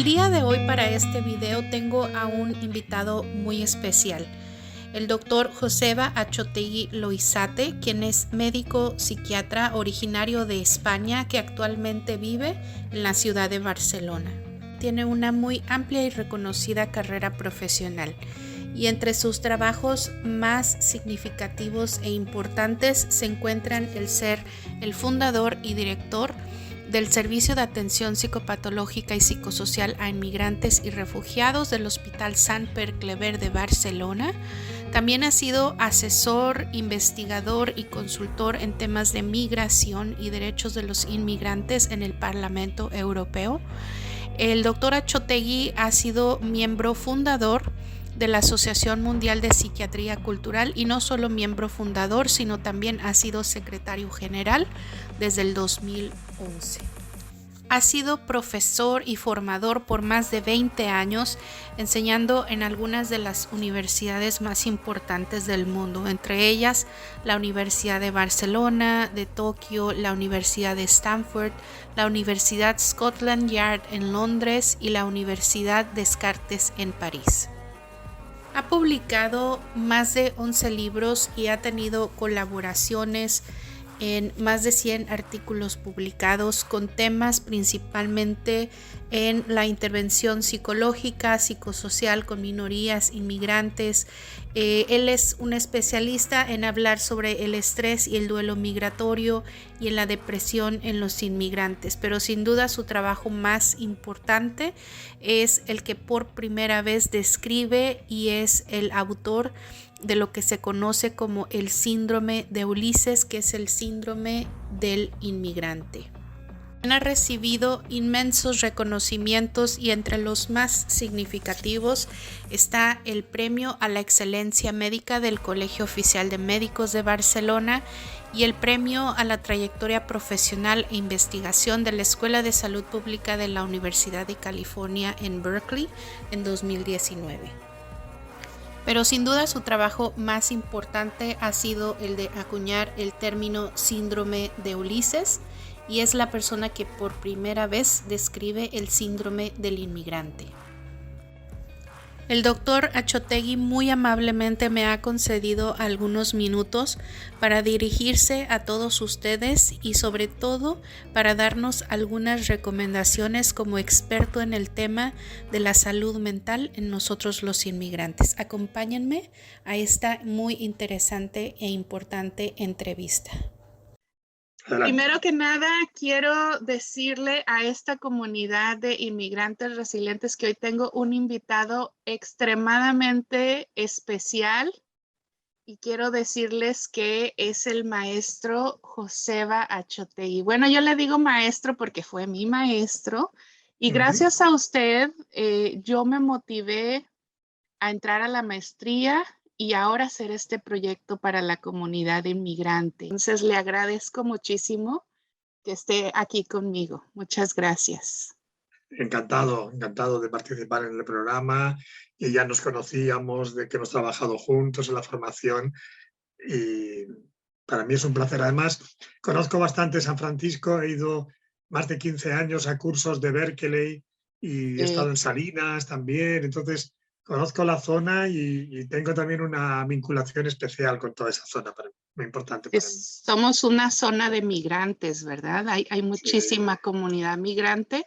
El día de hoy para este video tengo a un invitado muy especial, el doctor Joseba Achotegui Loizate, quien es médico psiquiatra originario de España que actualmente vive en la ciudad de Barcelona. Tiene una muy amplia y reconocida carrera profesional y entre sus trabajos más significativos e importantes se encuentran el ser el fundador y director del Servicio de Atención Psicopatológica y Psicosocial a Inmigrantes y Refugiados del Hospital Sant Pere Claver de Barcelona. También ha sido asesor, investigador y consultor en temas de migración y derechos de los inmigrantes en el Parlamento Europeo. El doctor Achotegui ha sido miembro fundador de la Asociación Mundial de Psiquiatría Cultural y no solo miembro fundador, sino también ha sido secretario general desde el 2011. Ha sido profesor y formador por más de 20 años, enseñando en algunas de las universidades más importantes del mundo, entre ellas la Universidad de Barcelona, de Tokio, la Universidad de Stanford, la Universidad Scotland Yard en Londres y la Universidad Descartes en París. Ha publicado más de 11 libros y ha tenido colaboraciones en más de 100 artículos publicados con temas principalmente en la intervención psicológica, psicosocial con minorías, inmigrantes. Él es un especialista en hablar sobre el estrés y el duelo migratorio y en la depresión en los inmigrantes, pero sin duda su trabajo más importante es el que por primera vez describe y es el autor de lo que se conoce como el síndrome de Ulises, que es el síndrome del inmigrante. Ha recibido inmensos reconocimientos y entre los más significativos está el Premio a la Excelencia Médica del Colegio Oficial de Médicos de Barcelona y el Premio a la Trayectoria Profesional e Investigación de la Escuela de Salud Pública de la Universidad de California en Berkeley en 2019. Pero sin duda su trabajo más importante ha sido el de acuñar el término síndrome de Ulises y es la persona que por primera vez describe el síndrome del inmigrante. El doctor Achotegui muy amablemente me ha concedido algunos minutos para dirigirse a todos ustedes y sobre todo para darnos algunas recomendaciones como experto en el tema de la salud mental en nosotros los inmigrantes. Acompáñenme a esta muy interesante e importante entrevista. Primero que nada, quiero decirle a esta comunidad de inmigrantes resilientes que hoy tengo un invitado extremadamente especial y quiero decirles que es el maestro Joseba Achotegui. Bueno, yo le digo maestro porque fue mi maestro y gracias a usted yo me motivé a entrar a la maestría y ahora hacer este proyecto para la comunidad inmigrante. Entonces le agradezco muchísimo que esté aquí conmigo. Muchas gracias. Encantado de participar en el programa y ya nos conocíamos de que hemos trabajado juntos en la formación y para mí es un placer. Además, conozco bastante San Francisco, he ido más de 15 años a cursos de Berkeley y he estado en Salinas también, entonces conozco la zona y tengo también una vinculación especial con toda esa zona, muy importante para mí. Somos una zona de migrantes, ¿verdad? Hay muchísima comunidad migrante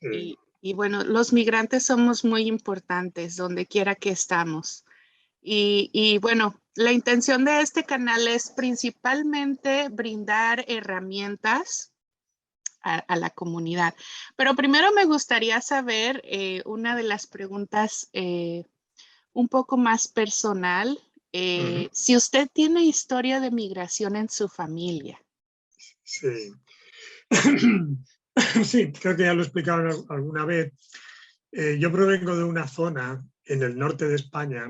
y bueno, los migrantes somos muy importantes donde quiera que estamos. Y bueno, la intención de este canal es principalmente brindar herramientas a la comunidad. Pero primero me gustaría saber una de las preguntas un poco más personal. Si usted tiene historia de migración en su familia. Sí. Sí, creo que ya lo he explicado alguna vez. Yo provengo de una zona en el norte de España.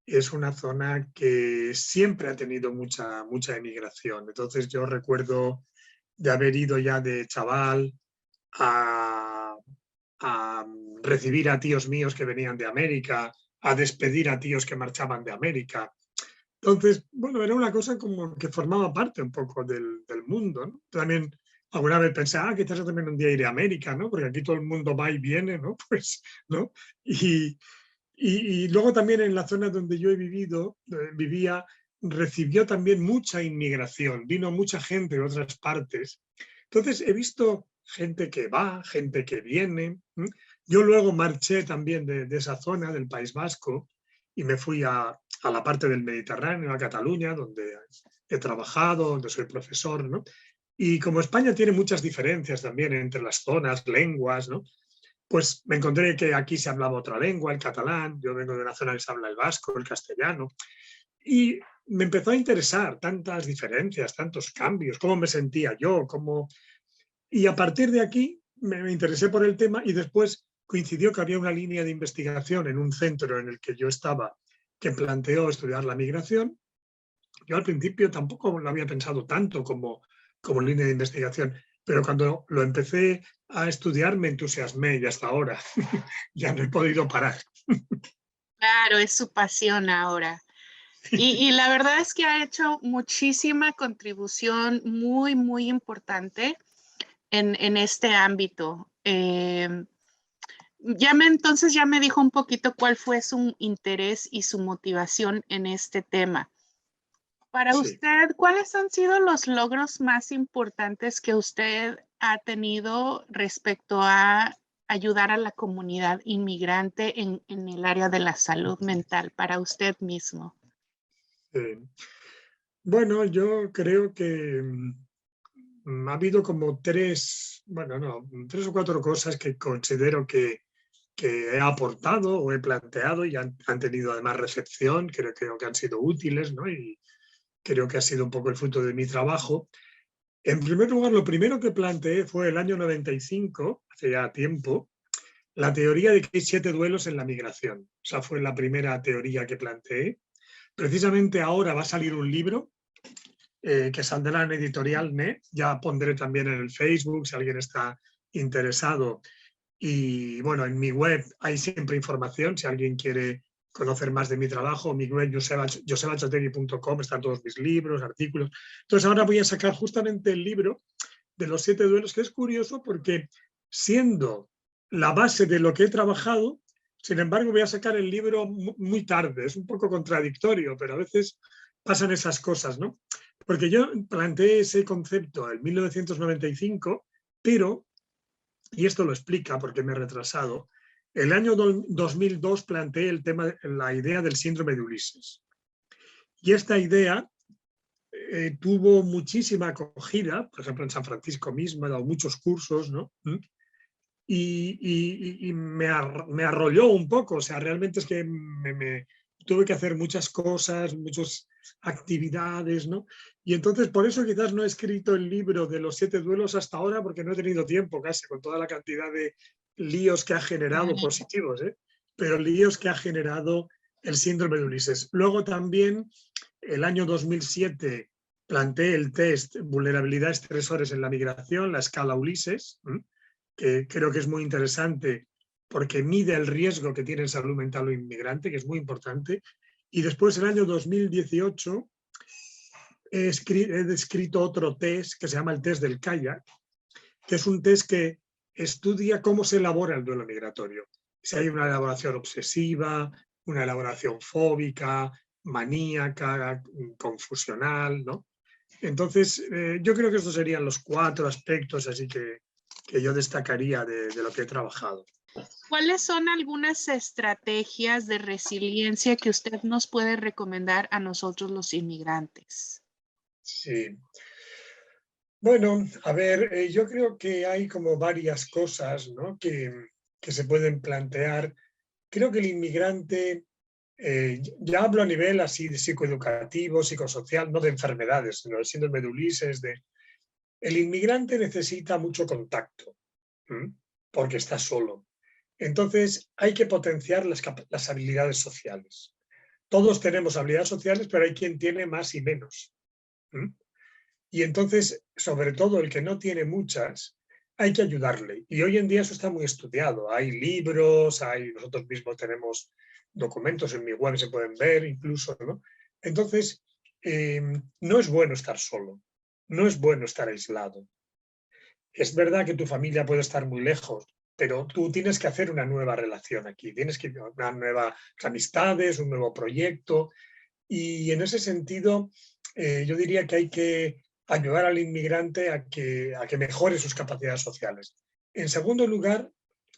Es una zona que siempre ha tenido mucha emigración. Entonces yo recuerdo de haber ido ya de chaval a recibir a tíos míos que venían de América, a despedir a tíos que marchaban de América. Entonces, bueno, era una cosa como que formaba parte un poco del mundo, ¿no? También alguna vez pensé, quizás yo también un día iré a América, ¿no? Porque aquí todo el mundo va y viene, ¿no? Pues, ¿no? Y, y luego también en la zona donde yo he vivido, vivía, recibió también mucha inmigración, vino mucha gente de otras partes. Entonces he visto gente que va, gente que viene. ¿M? Yo luego marché también de esa zona, del País Vasco, y me fui a la parte del Mediterráneo, a Cataluña, donde he trabajado, donde soy profesor, ¿no? Y como España tiene muchas diferencias también entre las zonas, lenguas, ¿no? Pues me encontré que aquí se hablaba otra lengua, el catalán, yo vengo de una zona que se habla el vasco, el castellano, y me empezó a interesar tantas diferencias, tantos cambios, cómo me sentía yo, cómo... Y a partir de aquí me interesé por el tema y después coincidió que había una línea de investigación en un centro en el que yo estaba que planteó estudiar la migración. Yo al principio tampoco lo había pensado tanto como línea de investigación, pero cuando lo empecé a estudiar me entusiasmé y hasta ahora ya no he podido parar. Claro, es su pasión ahora. Y la verdad es que ha hecho muchísima contribución muy, muy importante en este ámbito. Entonces ya me dijo un poquito cuál fue su interés y su motivación en este tema. Para Sí. usted, ¿cuáles han sido los logros más importantes que usted ha tenido respecto a ayudar a la comunidad inmigrante en el área de la salud mental para usted mismo? Bueno, yo creo que ha habido como tres o cuatro cosas que considero que he aportado o he planteado y han tenido además recepción, creo que han sido útiles, ¿no? Y creo que ha sido un poco el fruto de mi trabajo. En primer lugar, lo primero que planteé fue el año 95, hace ya tiempo, la teoría de que hay 7 duelos en la migración. Esa fue la primera teoría que planteé. Precisamente ahora va a salir un libro que saldrá en Editorial Net. Ya pondré también en el Facebook si alguien está interesado. Y bueno, en mi web hay siempre información si alguien quiere conocer más de mi trabajo. Mi web josebachotegui.com, están todos mis libros, artículos. Entonces ahora voy a sacar justamente el libro de los 7 duelos, que es curioso porque siendo la base de lo que he trabajado, sin embargo voy a sacar el libro muy tarde. Es un poco contradictorio, pero a veces pasan esas cosas, ¿no? Porque yo planteé ese concepto en 1995, pero, y esto lo explica porque me he retrasado, el año 2002 planteé el tema, la idea del síndrome de Ulises. Y esta idea tuvo muchísima acogida, por ejemplo en San Francisco mismo he dado muchos cursos, ¿no? Y me arrolló un poco, o sea, realmente es que tuve que hacer muchas cosas, muchas actividades, ¿no? Y entonces por eso quizás no he escrito el libro de los 7 duelos hasta ahora, porque no he tenido tiempo casi, con toda la cantidad de líos que ha generado, positivos, pero líos que ha generado el síndrome de Ulises. Luego también, el año 2007, planteé el test Vulnerabilidad Estresores en la Migración, la escala Ulises, que creo que es muy interesante porque mide el riesgo que tiene en salud mental un inmigrante, que es muy importante. Y después, el año 2018, he descrito otro test que se llama el test del kayak, que es un test que estudia cómo se elabora el duelo migratorio. Si hay una elaboración obsesiva, una elaboración fóbica, maníaca, confusional, ¿no? Entonces, yo creo que estos serían los 4 aspectos así que yo destacaría de lo que he trabajado. ¿Cuáles son algunas estrategias de resiliencia que usted nos puede recomendar a nosotros los inmigrantes? Sí. Bueno, a ver, yo creo que hay como varias cosas, ¿no? que se pueden plantear. Creo que el inmigrante, ya hablo a nivel así de psicoeducativo, psicosocial, no de enfermedades, sino del síndrome de Ulises. El inmigrante necesita mucho contacto, porque está solo. Entonces hay que potenciar las habilidades sociales. Todos tenemos habilidades sociales, pero hay quien tiene más y menos. Y entonces, sobre todo el que no tiene muchas, hay que ayudarle. Y hoy en día eso está muy estudiado. Hay libros, nosotros mismos tenemos documentos en mi web, se pueden ver incluso, ¿no? Entonces, no es bueno estar solo, no es bueno estar aislado. es verdad que tu familia puede estar muy lejos, pero tú tienes que hacer una nueva relación aquí, tienes que una nuevas amistades, un nuevo proyecto, y en ese sentido yo diría que hay que ayudar al inmigrante a que mejore sus capacidades sociales. En segundo lugar,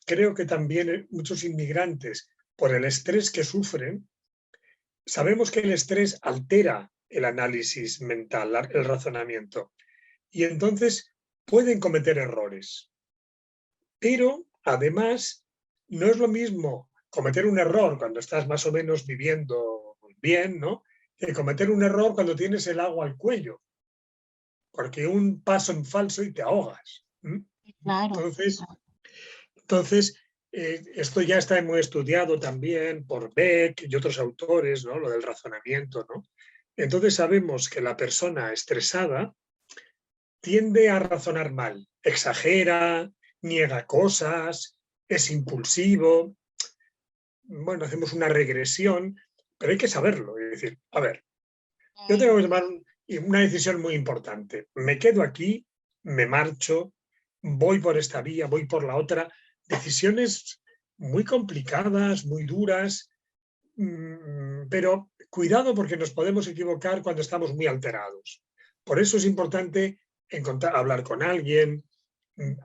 creo que también muchos inmigrantes, por el estrés que sufren, sabemos que el estrés altera el análisis mental, el razonamiento, y entonces pueden cometer errores. Pero, además, no es lo mismo cometer un error cuando estás más o menos viviendo bien, ¿no?, que cometer un error cuando tienes el agua al cuello, porque un paso en falso y te ahogas. Claro. Entonces esto ya está muy estudiado también por Beck y otros autores, ¿no?, lo del razonamiento, ¿no? Entonces sabemos que la persona estresada tiende a razonar mal, exagera, niega cosas, es impulsivo. Bueno, hacemos una regresión, pero hay que saberlo. Es decir, a ver, yo tengo que tomar una decisión muy importante. ¿Me quedo aquí? ¿Me marcho? ¿Voy por esta vía? ¿Voy por la otra? Decisiones muy complicadas, muy duras, pero cuidado porque nos podemos equivocar cuando estamos muy alterados. Por eso es importante hablar con alguien,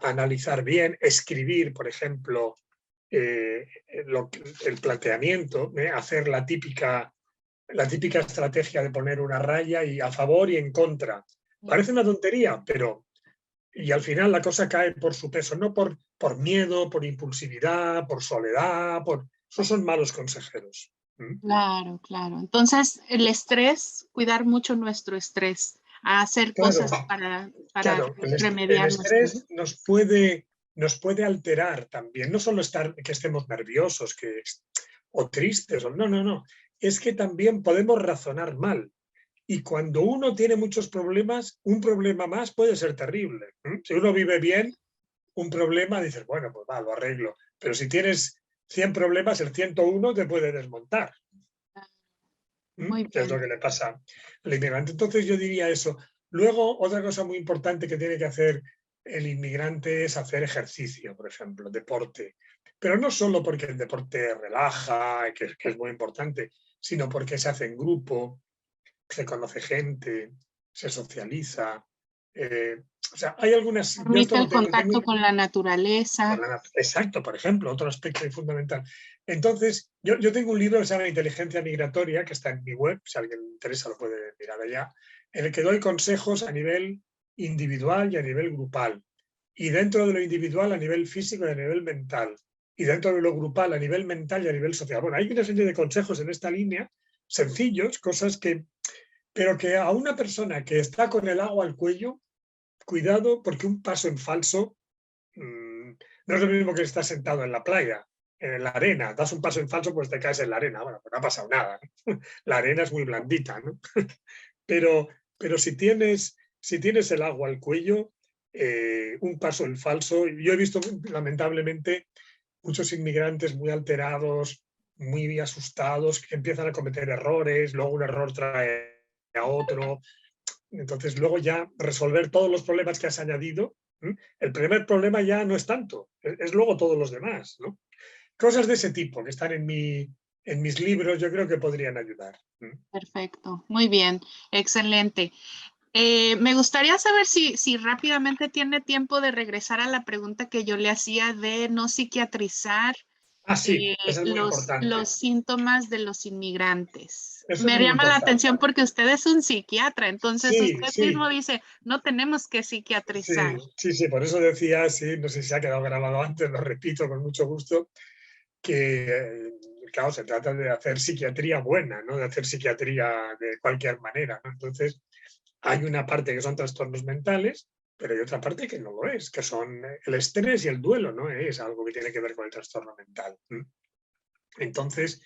analizar bien, escribir, por ejemplo, el planteamiento, hacer la típica estrategia de poner una raya y a favor y en contra. Parece una tontería, pero y al final la cosa cae por su peso, no por miedo, por impulsividad, por soledad, esos son malos consejeros. Claro, claro. Entonces, el estrés, cuidar mucho nuestro estrés, a hacer Claro, cosas para claro, el remediar nuestro estrés nos puede alterar también, no solo que estemos nerviosos o tristes, no, es que también podemos razonar mal. Y cuando uno tiene muchos problemas, un problema más puede ser terrible. Si uno vive bien, un problema, dices, bueno, pues va, lo arreglo. Pero si tienes 100 problemas, el 101 te puede desmontar. Muy Que es lo bien. que le pasa al inmigrante. Entonces yo diría eso. Luego, otra cosa muy importante que tiene que hacer el inmigrante es hacer ejercicio, por ejemplo, deporte. Pero no solo porque el deporte relaja, que es muy importante, sino porque se hace en grupo, se conoce gente, se socializa. O sea, hay algunas... Yo Permite esto el lo tengo contacto con la naturaleza. Exacto, por ejemplo, otro aspecto fundamental. Entonces, yo tengo un libro que se llama Inteligencia Migratoria, que está en mi web, si a alguien le interesa lo puede mirar allá, en el que doy consejos a nivel individual y a nivel grupal. Y dentro de lo individual a nivel físico y a nivel mental. Y dentro de lo grupal a nivel mental y a nivel social. Bueno, hay una serie de consejos en esta línea, sencillos, cosas pero que a una persona que está con el agua al cuello, cuidado porque un paso en falso no es lo mismo que estar sentado en la playa, en la arena, das un paso en falso, pues te caes en la arena. Bueno, pues no ha pasado nada, ¿no? La arena es muy blandita, ¿no? Pero si tienes el agua al cuello, un paso en falso. Yo he visto, lamentablemente, muchos inmigrantes muy alterados, muy asustados, que empiezan a cometer errores, luego un error trae a otro. Entonces, luego ya resolver todos los problemas que has añadido, el primer problema ya no es tanto, es luego todos los demás, ¿no? Cosas de ese tipo que están en mis libros, yo creo que podrían ayudar. Perfecto, muy bien, excelente. Me gustaría saber si rápidamente tiene tiempo de regresar a la pregunta que yo le hacía de no psiquiatrizar Sí, eso es muy importante. los síntomas de los inmigrantes. Eso es Me muy llama la importante. atención porque usted es un psiquiatra, entonces Sí, usted sí. mismo dice, no tenemos que psiquiatrizar. Sí, por eso decía, sí, no sé si se ha quedado grabado antes, lo repito con mucho gusto, que claro, se trata de hacer psiquiatría buena, no de hacer psiquiatría de cualquier manera, ¿no? Entonces, hay una parte que son trastornos mentales, pero hay otra parte que no lo es, que son el estrés y el duelo, no es algo que tiene que ver con el trastorno mental. Entonces,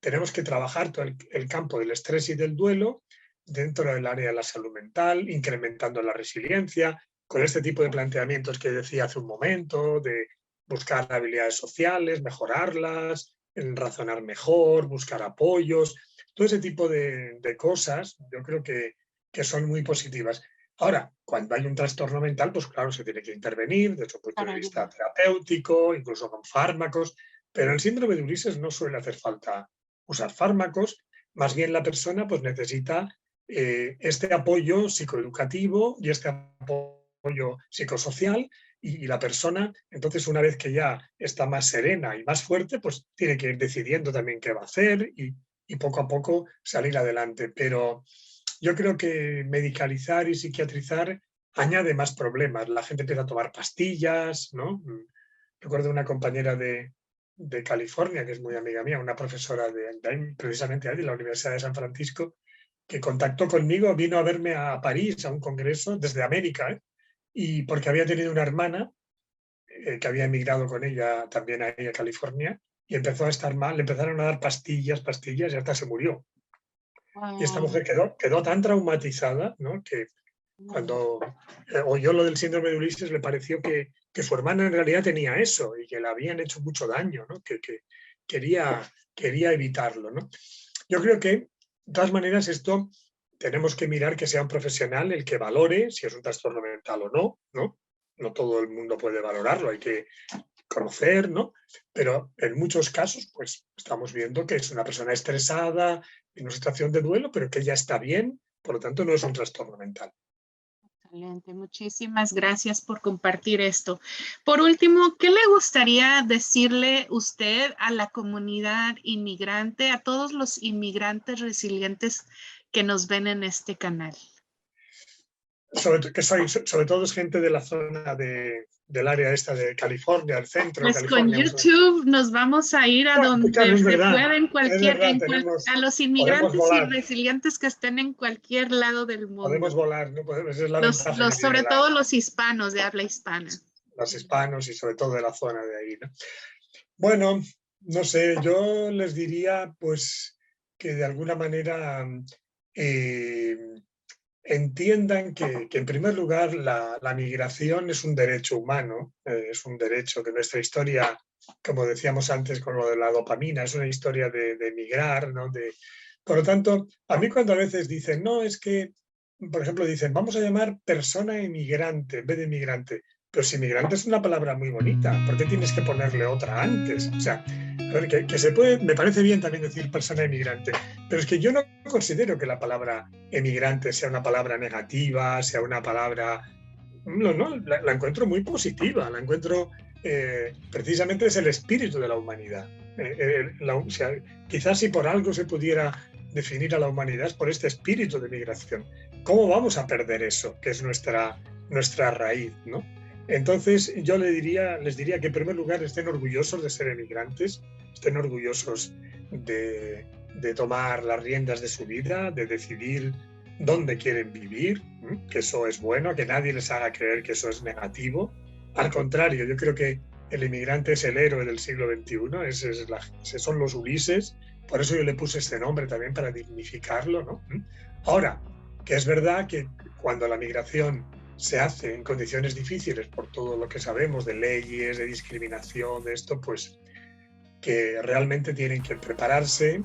tenemos que trabajar todo el campo del estrés y del duelo dentro del área de la salud mental, incrementando la resiliencia, con este tipo de planteamientos que decía hace un momento, de buscar habilidades sociales, mejorarlas, razonar mejor, buscar apoyos, todo ese tipo de cosas yo creo que son muy positivas. Ahora, cuando hay un trastorno mental, pues claro, se tiene que intervenir desde un punto Para de vista ayudar. terapéutico, incluso con fármacos, pero en el síndrome de Ulises no suele hacer falta usar fármacos, más bien la persona pues necesita este apoyo psicoeducativo y este apoyo psicosocial y la persona, entonces una vez que ya está más serena y más fuerte, pues tiene que ir decidiendo también qué va a hacer y poco a poco salir adelante. Pero yo creo que medicalizar y psiquiatrizar añade más problemas. La gente empieza a tomar pastillas, ¿no? Recuerdo una compañera de California, que es muy amiga mía, una profesora de ahí, precisamente ahí, de la Universidad de San Francisco, que contactó conmigo, vino a verme a París, a un congreso, desde América, ¿eh? Y porque había tenido una hermana que había emigrado con ella también ahí a California, y empezó a estar mal, le empezaron a dar pastillas, pastillas, y hasta se murió. Y esta Wow. mujer quedó tan traumatizada, ¿no? Que cuando oyó lo del síndrome de Ulises le pareció que su hermana en realidad tenía eso y que le habían hecho mucho daño, ¿no? Que quería evitarlo, ¿no? Yo creo que, de todas maneras, esto tenemos que mirar que sea un profesional el que valore si es un trastorno mental o no, ¿no? No todo el mundo puede valorarlo, hay que conocer, ¿no? Pero en muchos casos, pues estamos viendo que es una persona estresada, en una situación de duelo, pero que ya está bien, por lo tanto no es un trastorno mental. Excelente, muchísimas gracias por compartir esto. Por último, ¿qué le gustaría decirle usted a la comunidad inmigrante, a todos los inmigrantes resilientes que nos ven en este canal? Sobre todo es gente de la zona del área esta de California, el centro de Pues con California. YouTube nos vamos a ir a Claro, donde se pueda es verdad, a los podemos inmigrantes y volar, resilientes que estén en cualquier lado del podemos mundo. volar, ¿no? Esa es la ventaja que tiene Sobre todo los hispanos de habla hispana. los hispanos y sobre todo de la zona de ahí, ¿no? Bueno, no sé, yo les diría pues que de alguna manera eh, entiendan que en primer lugar la migración es un derecho humano, es un derecho que nuestra historia, como decíamos antes con lo de la dopamina, es una historia de migrar, ¿no? Por lo tanto, a mí cuando a veces dicen, no, es que, por ejemplo, dicen, vamos a llamar persona emigrante en vez de migrante, pero si migrante es una palabra muy bonita, ¿por qué tienes que ponerle otra antes? O sea, a ver, que se puede, me parece bien también decir persona emigrante, pero es que yo no considero que la palabra emigrante sea una palabra negativa, sea una palabra... No, la encuentro muy positiva, la encuentro... precisamente es el espíritu de la humanidad. O sea, quizás si por algo se pudiera definir a la humanidad es por este espíritu de migración. ¿Cómo vamos a perder eso, que es nuestra raíz, ¿no? Entonces yo les diría que en primer lugar estén orgullosos de ser emigrantes, estén orgullosos de tomar las riendas de su vida, de decidir dónde quieren vivir, que eso es bueno, que nadie les haga creer que eso es negativo. Al contrario, yo creo que el inmigrante es el héroe del siglo XXI, esos son los Ulises, por eso yo le puse este nombre también para dignificarlo, ¿no? Ahora, que es verdad que cuando la migración se hace en condiciones difíciles por todo lo que sabemos de leyes, de discriminación, de esto, pues que realmente tienen que prepararse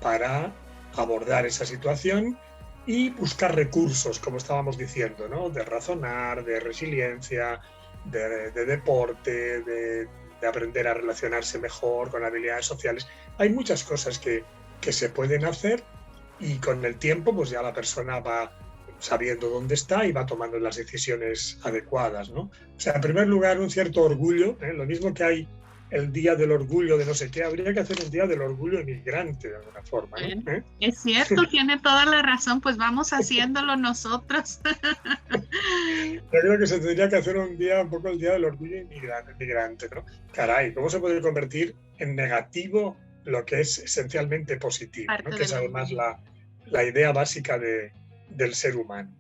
para abordar esa situación y buscar recursos, como estábamos diciendo, ¿no? De razonar, de resiliencia, de deporte, de aprender a relacionarse mejor con habilidades sociales. Hay muchas cosas que se pueden hacer y con el tiempo pues ya la persona va sabiendo dónde está y va tomando las decisiones adecuadas, ¿no? O sea, en primer lugar, un cierto orgullo, lo mismo que hay el día del orgullo de no sé qué, habría que hacer un día del orgullo inmigrante de alguna forma, ¿no? Es cierto, tiene toda la razón, pues vamos haciéndolo nosotros. Yo creo que se tendría que hacer un poco el día del orgullo inmigrante, ¿no? Caray, ¿cómo se puede convertir en negativo lo que es esencialmente positivo, ¿no? Que es además la idea básica del ser humano.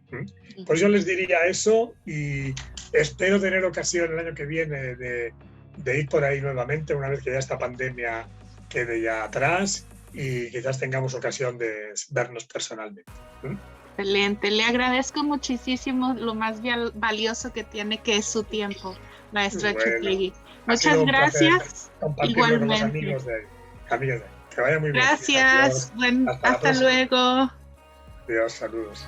Pues yo les diría eso y espero tener ocasión el año que viene de ir por ahí nuevamente una vez que ya esta pandemia quede ya atrás y quizás tengamos ocasión de vernos personalmente. Excelente, le agradezco muchísimo lo más valioso que tiene, que es su tiempo, maestro Achotegui. Muchas gracias. Compartirlo con los amigos de ahí. Que vaya muy bien. Gracias. Hasta luego. Adiós, saludos.